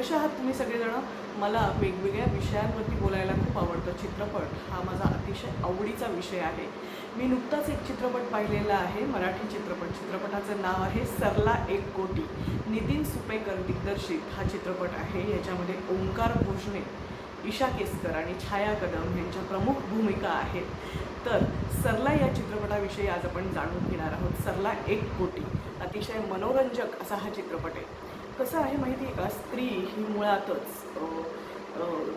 कसे आहात तुम्ही सगळेजण? मला वेगवेगळ्या विषयांवरती बोलायला खूप आवडतं. चित्रपट हा माझा अतिशय आवडीचा विषय आहे. मी नुकताच एक चित्रपट पाहिलेला आहे, मराठी चित्रपट. चित्रपटाचं नाव आहे सरला एक कोटी. नितीन सुपेकर दिग्दर्शित हा चित्रपट आहे. याच्यामध्ये ओंकार भोजने, ईशा केसकर आणि छाया कदम यांच्या प्रमुख भूमिका आहेत. तर सरला या चित्रपटाविषयी आज आपण जाणून घेणार आहोत. सरला एक कोटी अतिशय मनोरंजक असा हा चित्रपट आहे. कसं आहे माहिती आहे का, स्त्री ही मुळातच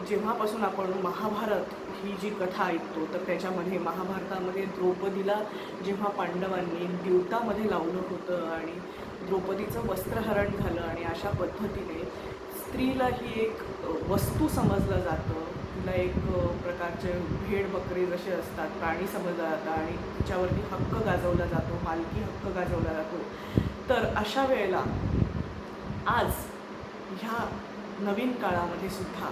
जेव्हापासून आपण महाभारत ही जी कथा ऐकतो, तर त्याच्यामध्ये महाभारतामध्ये द्रौपदीला जेव्हा पांडवांनी द्यूतामध्ये लावलं होतं आणि द्रौपदीचं वस्त्रहरण झालं आणि अशा पद्धतीने स्त्रीला ही एक वस्तू समजलं जातं, तिला एक प्रकारचे भेड बकरे जसे असतात प्राणी समजलं जातं आणि तिच्यावरती हक्क गाजवला जातो, मालकी हक्क गाजवला जातो. तर अशा वेळेला आज ह्या नवीन काळामध्ये सुद्धा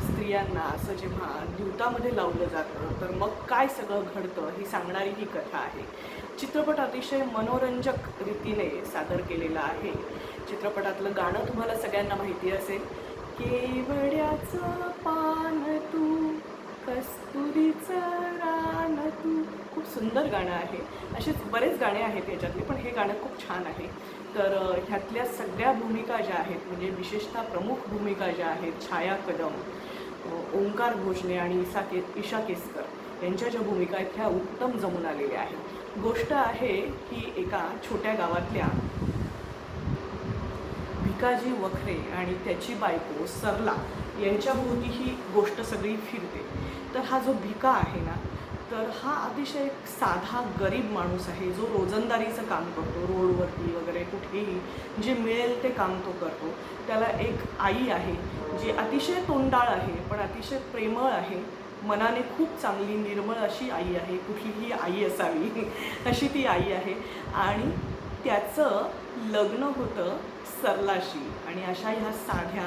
स्त्रियांना असं जेव्हा द्यूतामध्ये लावलं जातं, तर मग काय सगळं घडतं ही सांगणारी ही कथा आहे. चित्रपट अतिशय मनोरंजक रीतीने सादर केलेला आहे. चित्रपटातलं गाणं तुम्हाला सगळ्यांना माहिती असेल, केवड्याचं पान तू, कस्तुरीचं रान तू. खूप सुंदर गाणं आहे. असेच बरेच गाणे आहेत याच्यातले, पण हे गाणं खूप छान आहे. तर ह्यातल्या सगळ्या भूमिका ज्या आहेत, म्हणजे विशेषतः प्रमुख भूमिका ज्या आहेत, छाया कदम, ओंकार भोजने आणि ईशा केसकर यांच्या ज्या भूमिका आहेत ह्या उत्तम जमून आलेल्या आहेत. गोष्ट आहे ही एका छोट्या गावातल्या भिकाजी वखरे आणि त्याची बायको सरला यांच्याभोवती ही गोष्ट सगळी फिरते. तर हा जो भिका आहे ना, तर हा अतिशय एक साधा गरीब माणूस आहे, जो रोजंदारीचं काम करतो, रोडवरती वगैरे कुठेही जे मिळेल ते काम तो करतो. त्याला एक आई आहे जी अतिशय तोंडाळ आहे, पण अतिशय प्रेमळ आहे, मनाने खूप चांगली निर्मळ अशी आई आहे. कुठलीही आई असावी अशी ती आई आहे. आणि त्याचं लग्न होतं सरलाशी आणि अशा ह्या साध्या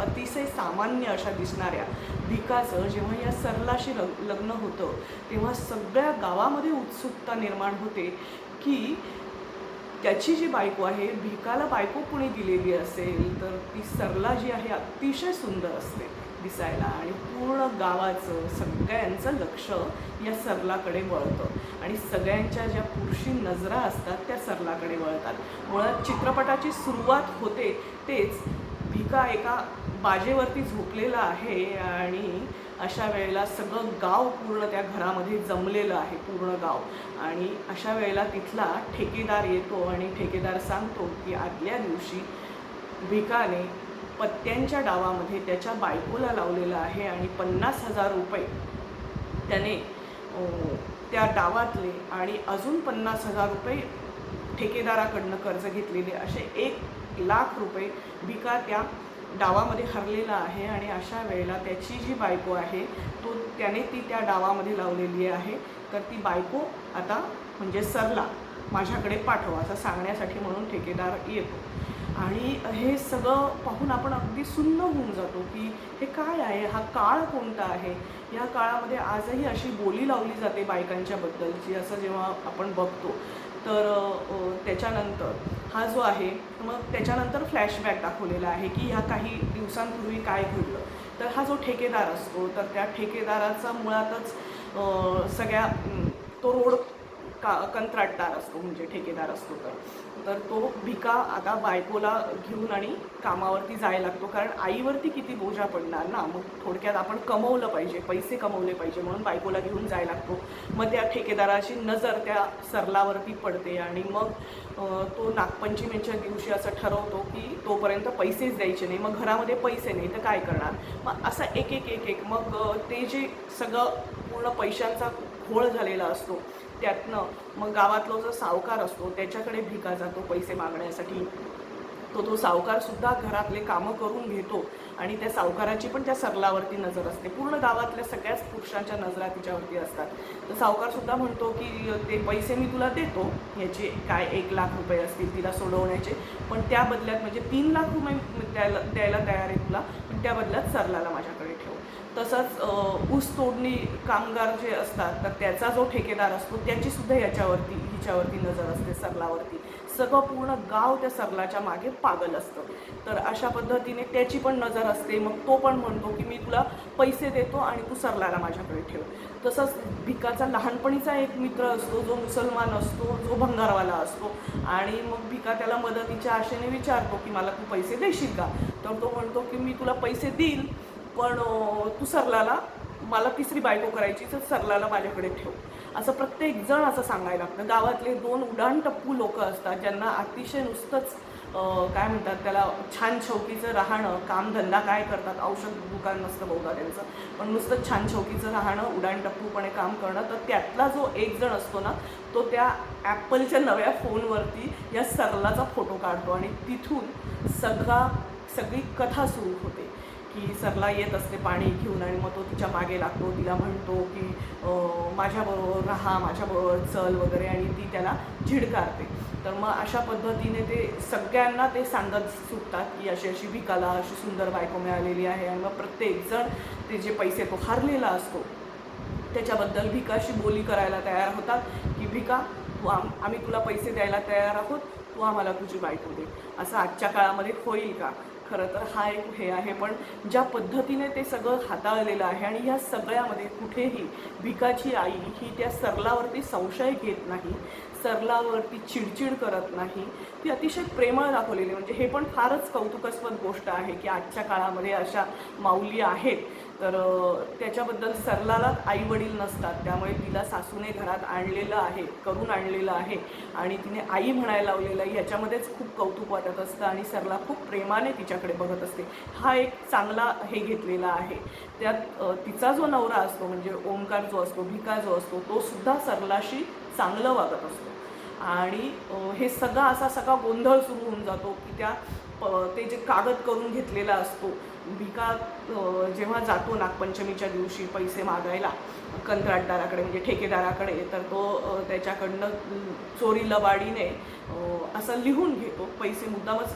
अतिशय सामान्य अशा दिसणाऱ्या भिकाचं जेव्हा या सरलाशी लग्न होतं, तेव्हा सगळ्या गावामध्ये उत्सुकता निर्माण होते की त्याची जी बायको आहे, भिकाला बायको कोणी दिलेली असेल, तर ती सरला जी आहे अतिशय सुंदर असते दिसायला आणि पूर्ण गावाचं सगळ्यांचं लक्ष या सरलाकडे वळतं आणि सगळ्यांच्या ज्या पुरुषी नजरा असतात त्या सरलाकडे वळतात. मुळात चित्रपटाची सुरुवात होते तेच भिका एका बाजेवरती झोपलेला आहे आणि अशा वेळेला सगळं गाव पूर्ण त्या घरामध्ये जमलेलं आहे, पूर्ण गाव. आणि अशा वेळेला तिथला ठेकेदार येतो आणि ठेकेदार सांगतो की आदल्या दिवशी भिकाने पत्त्यांच्या डावामध्ये त्याच्या बायकोला लावलेलं आहे आणि 50,000 रुपये त्याने त्या डावातले आणि अजून 50,000 रुपये ठेकेदाराकडनं कर्ज घेतलेले असे 1,00,000 रुपये भिका त्या डावामध्ये हरलेला आहे. आणि अशा वेळेला त्याची जी बायको आहे त्याने ती त्या डावामध्ये लावलेली आहे. तर ती बायको आता म्हणजे सरला माझ्याकडे पाठवा असं सांगण्यासाठी म्हणून ठेकेदार येतो. आणि हे सगळं पाहून आपण अगदी सुन्न होऊन जातो की हे काय आहे, हा काळ कोणता आहे. या काळामध्ये आजही अशी बोली लावली जाते बायकांच्याबद्दलची असं जेव्हा आपण बघतो. तर त्याच्यानंतर हा जो आहे, मग त्याच्यानंतर फ्लॅशबॅक दाखवलेला आहे की ह्या काही दिवसांपूर्वी काय घडलं. तर हा जो ठेकेदार असतो, तर त्या ठेकेदाराचा मुळातच तो रोड कंत्राटदार असतो, म्हणजे ठेकेदार असतो. तर तो भिका आता बायकोला घेऊन आणि कामावरती जायला लागतो, कारण आईवरती किती बोजा पडणार ना. मग थोडक्यात आपण कमवलं पाहिजे, पैसे कमवले पाहिजे म्हणून बायकोला घेऊन जायला लागतो. मग त्या ठेकेदाराची नजर त्या सरलावरती पडते आणि मग तो नागपंचमीच्या दिवशी असं ठरवतो की तोपर्यंत पैसेच द्यायचे नाही. मग घरामध्ये पैसे नाही तर काय करणार. मग असं एक मग ते जे सगळं पूर्ण पैशांचा घोळ झालेला असतो, त्यातनं मग गावातला जो सावकार असतो त्याच्याकडे भिका जातो पैसे मागण्यासाठी. तो सावकारसुद्धा घरातले कामं करून घेतो आणि त्या सावकाराची पण त्या सरलावरती नजर असते. पूर्ण गावातल्या सगळ्याच पुरुषांच्या नजरा तिच्यावरती असतात. तर सावकारसुद्धा म्हणतो की ते पैसे मी तुला देतो, ह्याचे काय 1,00,000 रुपये असतील तिला सोडवण्याचे, पण त्या बदल्यात म्हणजे 3,00,000 रुपये द्यायला तयार आहे तुला, पण त्या बदल्यात सरलाला माझ्याकडे ठेव. तसंच ऊस तोडणी कामगार जे असतात, तर त्याचा जो ठेकेदार असतो त्याचीसुद्धा हिच्यावरती नजर असते, सरलावरती. सगळं पूर्ण गाव त्या सरलाच्या मागे पागल असतं. तर अशा पद्धतीने त्याची पण नजर असते. मग तो पण म्हणतो की मी तुला पैसे देतो आणि तू सरलाला माझ्याकडे ठेव. तसंच भिकाचा लहानपणीचा एक मित्र असतो जो मुसलमान असतो, जो भंगारवाला असतो आणि मग भिका त्याला मदतीच्या आशेने विचारतो की मला तू पैसे देशील का. तर तो म्हणतो की मी तुला पैसे देईल, पण तू सरलाला, मला तिसरी बायको करायची तर सरलाला माझ्याकडे ठेव. असं प्रत्येक जण असं सांगायला लागतं. गावातले 2 उडाणटप्पू लोक असतात ज्यांना अतिशय नुसतंच काय म्हणतात त्याला, छान शौकीचं राहणं, कामधंदा काय करतात, औषध दुकान नसतं बहुधा त्यांचं, पण नुसतं छान शौकीचं राहणं, उडाणटप्पूपणे काम करणं. तर त्यातला जो एक जण असतो ना, तो त्या ॲपलच्या नव्या फोनवरती या सरलाचा फोटो काढतो आणि तिथून सगळी कथा सुरू होते की सरला येत असते पाणी घेऊन आणि मग तो तिच्या मागे लागतो, तिला म्हणतो की माझ्याबरोबर राहा, माझ्याबरोबर चल वगैरे, आणि ती त्याला झिडकारते. तर मग अशा पद्धतीने ते सगळ्यांना ते सांगत सुटतात की अशी अशी भिकाला अशी सुंदर बायको मिळालेली आहे. आणि मग प्रत्येकजण ते जे पैसे तो हारलेला असतो त्याच्याबद्दल भिकाशी बोली करायला तयार होतात की भिका, आम्ही तुला पैसे द्यायला तयार आहोत, तू आम्हाला तुझी बायको दे. असं आजच्या काळामध्ये होईल का? खरं तर हा एक हे आहे, पण ज्या पद्धतीने ते सगळं हाताळलेलं आहे आणि ह्या सगळ्यामध्ये कुठेही भिकाची आई ही त्या सरलावरती संशय घेत नाही, सरलावरती चिडचिड करत नाही, ती अतिशय प्रेमळ दाखवलेली. म्हणजे हे पण फारच कौतुकास्पद गोष्ट आहे की आजच्या काळामध्ये अशा माऊली आहेत. तर त्याच्याबद्दल सरलाला आई वडील नसतात, त्यामुळे तिला सासूने घरात आणलेलं आहे, करून आणलेलं आहे आणि तिने आई म्हणायला लावलेलं आहे. ह्याच्यामध्येच खूप कौतुक वाटत असतं आणि सरला खूप प्रेमाने तिच्याकडे बघत असते. हा एक चांगला हे घेतलेला आहे. त्यात तिचा जो नवरा असतो म्हणजे ओंकार जो असतो, भिका जो असतो, तो सुद्धा सरलाशी चांगलं वागत असतो. आणि हे सगळा गोंधळ सुरू होऊन जातो की ते जे कागद करून घेतलेला असतो, भिका जेव्हा जातो नागपंचमीच्या दिवशी पैसे मागायला कंत्राटदाराकडे म्हणजे ठेकेदाराकडे, तर तो त्याच्याकडनं चोरी लबाडीने असं लिहून घेतो पैसे मुद्दामच.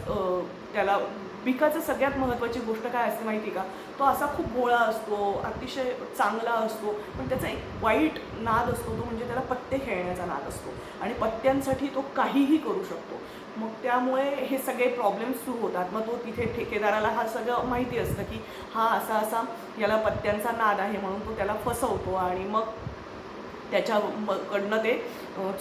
त्याला भिकाचं सगळ्यात महत्त्वाची गोष्ट काय असते माहिती का, तो असा खूप भोळा असतो, अतिशय चांगला असतो, पण त्याचा एक वाईट नाद असतो, तो म्हणजे त्याला पत्ते खेळण्याचा नाद असतो आणि पत्त्यांसाठी तो काहीही करू शकतो. मग त्यामुळे हे सगळे प्रॉब्लेम्स सुरू होतात. मग तो तिथे ठेकेदाराला हा सगळं माहिती असतं की हा असा याला पत्त्यांचा नाद आहे, म्हणून तो त्याला फसवतो आणि मग त्याच्याकडनं ते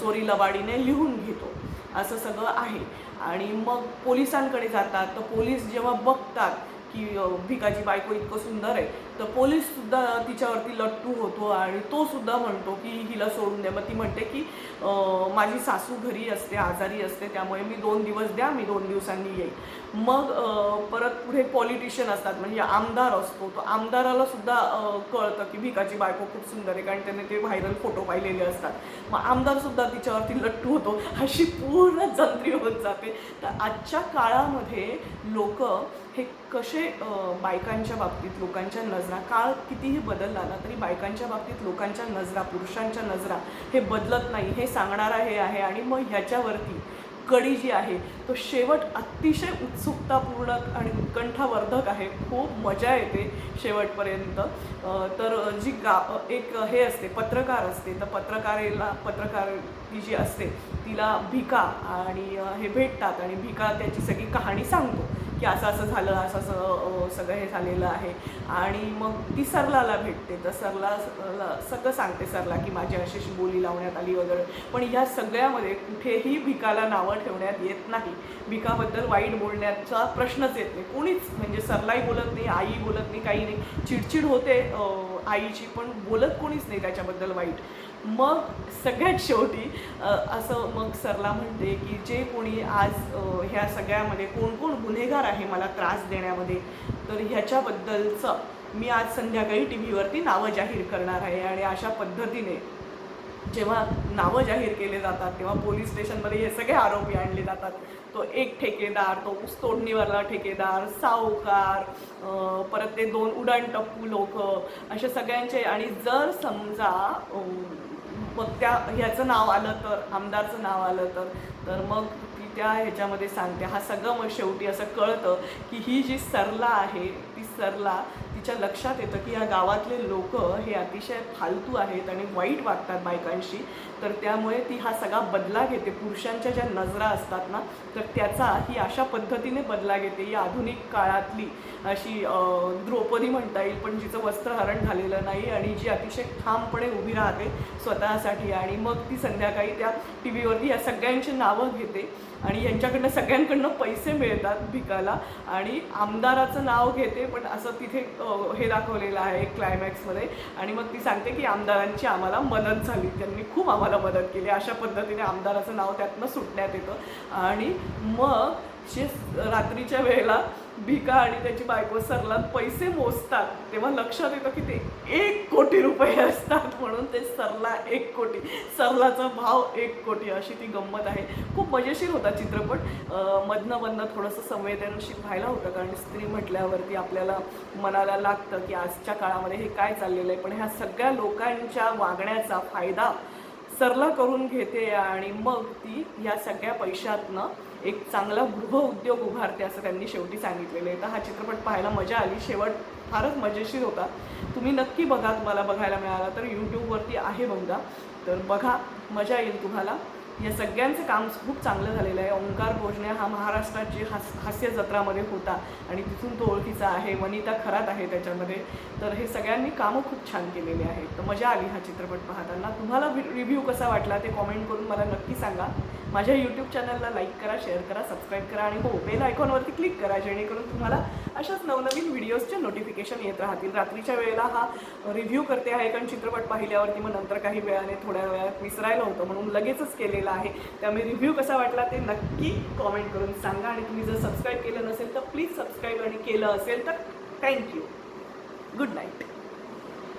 चोरी लबाडीने लिहून घेतो. असं सगळं आहे. आणि मग पोलिसांकडे जातात. तर पोलीस जेव्हा बघतात की भिकाची बायको इतकं सुंदर आहे, तर पोलीससुद्धा तिच्यावरती लट्टू होतो आणि तो सुद्धा म्हणतो की हिला सोडून द्या. मग ती म्हणते की माझी सासू घरी असते, आजारी असते, त्यामुळे मी 2 दिवस द्या, मी 2 दिवसांनी येईल. मग परत पुढे पॉलिटिशियन असतात म्हणजे आमदार असतो, तो आमदाराला सुद्धा कळतं की भिकाची बायको खूप सुंदर आहे, कारण त्याने ते व्हायरल फोटो पाहिलेले असतात. मग आमदारसुद्धा तिच्यावरती लट्टू होतो. अशी पूर्ण जंत्री होत जाते. तर आजच्या काळामध्ये लोक हे कसे बायकांच्या बाबतीत लोकांच्या नजरा, काळ कितीही बदलला ना तरी बायकांच्या बाबतीत लोकांच्या नजरा, पुरुषांच्या नजरा हे बदलत नाही, हे सांगणारा हे आहे. आणि मग ह्याच्यावरती कडी जी आहे तो शेवट अतिशय उत्सुकतापूर्ण आणि उत्कंठावर्धक आहे. खूप मजा येते शेवटपर्यंत. तर जी एक हे असते, पत्रकार असते, तर पत्रकार ती जी असते तिला भिका आणि हे भेटतात आणि भिका त्याची सगळी कहाणी सांगतो की असं असं झालं, असं असं सगळं हे झालेलं आहे. आणि मग ती सरलाला भेटते, तर सरला सगळं सांगते सरला की माझी अशी बोली लावण्यात आली वगैरे. पण ह्या सगळ्यामध्ये कुठेही भिकाला नावं ठेवण्यात येत नाही, भिकाबद्दल वाईट बोलण्याचा प्रश्नच येत नाही. कोणीच म्हणजे सरलाही बोलत नाही, आई बोलत नाही, काही नाही. चिडचिड होते आईची, पण बोलत कोणीच नाही त्याच्याबद्दल वाईट. मग सगळ्यात शेवटी असं मग सरला म्हणते की जे कोणी आज ह्या सगळ्यामध्ये कोण कोण गुन्हेगार आहे मला त्रास देण्यामध्ये, तर ह्याच्याबद्दलचं मी आज संध्याकाळी टी व्हीवरती नावं जाहीर करणार आहे. आणि अशा पद्धतीने जेव्हा नावं जाहीर केले जातात तेव्हा पोलीस स्टेशनमध्ये हे सगळे आरोपी आणले जातात. तो एक ठेकेदार, तो ऊसतोडणीवाला ठेकेदार, सावकार, परत ते 2 उडाणटप्पू लोक, अशा सगळ्यांचे. आणि जर समजा मग ह्याचं नाव आलं तर, आमदारचं नाव आलं तर मग ती त्या ह्याच्यामध्ये सांगते. हा सगळं मग शेवटी असं कळतं की ही जी सरला आहे ती सरला तिच्या लक्षात येतं की या गावातले लोक हे अतिशय फालतू आहेत आणि वाईट वागतात बायकांशी. तर त्यामुळे ती हा सगळा बदला घेते. पुरुषांच्या ज्या नजरा असतात ना तर त्याचा ही अशा पद्धतीने बदला घेते. ही आधुनिक काळातली अशी द्रौपदी म्हणता येईल, पण जिचं वस्त्रहरण झालेलं नाही आणि जी अतिशय ठामपणे उभी राहते स्वतःसाठी. आणि मग ती संध्याकाळी त्या टी व्हीवरती या सगळ्यांची नावं घेते आणि यांच्याकडनं सगळ्यांकडनं पैसे मिळतात भिकाला. आणि आमदाराचं नाव घेते, पण असं तिथे हे दाखवलेलं आहे क्लायमॅक्समध्ये. आणि मग ती सांगते की आमदारांची आम्हाला मदत झाली, त्यांनी खूप आम्हाला मदत केली. अशा पद्धतीने आमदाराचं नाव त्यातनं सुटण्यात येतं. आणि मग रात्रीच्या वेळेला भिका आणि त्याची बायको सरला पैसे मोजतात तेव्हा लक्षात येतं की ते 1 कोटी रुपये असतात. म्हणून ते सरला 1 कोटी, सरलाचा भाव 1 कोटी, अशी ती गंमत आहे. खूप मजेशीर होता चित्रपट. मधनं थोडंसं संवेदनशील व्हायला होतं, कारण स्त्री म्हटल्यावरती आपल्याला मनाला लागतं की आजच्या काळामध्ये हे काय चाललेलं आहे. पण ह्या सगळ्या लोकांच्या वागण्याचा फायदा सरला करून घेते आणि मग ती या सगळ्या पैशातनं एक चांगला गृह उद्योग उभारते, असं त्यांनी शेवटी सांगितलेलं आहे. तर हा चित्रपट पाहायला मजा आली. शेवट फारच मजेशीर होता. तुम्ही नक्की बघा, तुम्हाला बघायला मिळाला तर यूट्यूबवरती आहे बहुधा. तर बघा, मजा येईल तुम्हाला. या सगळ्यांचं काम खूप चांगलं झालेलं आहे. ओंकार भोजने हा महाराष्ट्राची हास्य जत्रामध्ये होता आणि तिथून तो ओळखीचा आहे. वनिता खरात आहे त्याच्यामध्ये. तर हे सगळ्यांनी कामं खूप छान केलेली आहेत. तर मजा आली हा चित्रपट पाहताना. तुम्हाला रिव्ह्यू कसा वाटला ते कॉमेंट करून मला नक्की सांगा. माझ्या यूट्यूब चॅनलला लाईक करा, शेअर करा, सबस्क्राईब करा आणि हो, बेल आयकॉनवरती क्लिक करा, जेणेकरून तुम्हाला अशाच नवनवीन व्हिडिओजचे नोटिफिकेशन येत राहतील. रात्रीच्या वेळेला हा रिव्ह्यू करते आहे, कारण चित्रपट पाहिल्यावरती मग नंतर काही वेळाने थोड्या वेळात विसरायला होतं, म्हणून लगेचच केलेलं आहे. त्यामुळे रिव्ह्यू कसा वाटला ते नक्की कॉमेंट करून सांगा. आणि तुम्ही जर सबस्क्राईब केलं नसेल तर प्लीज सबस्क्राईब, आणि केलं असेल तर थँक्यू. Good night.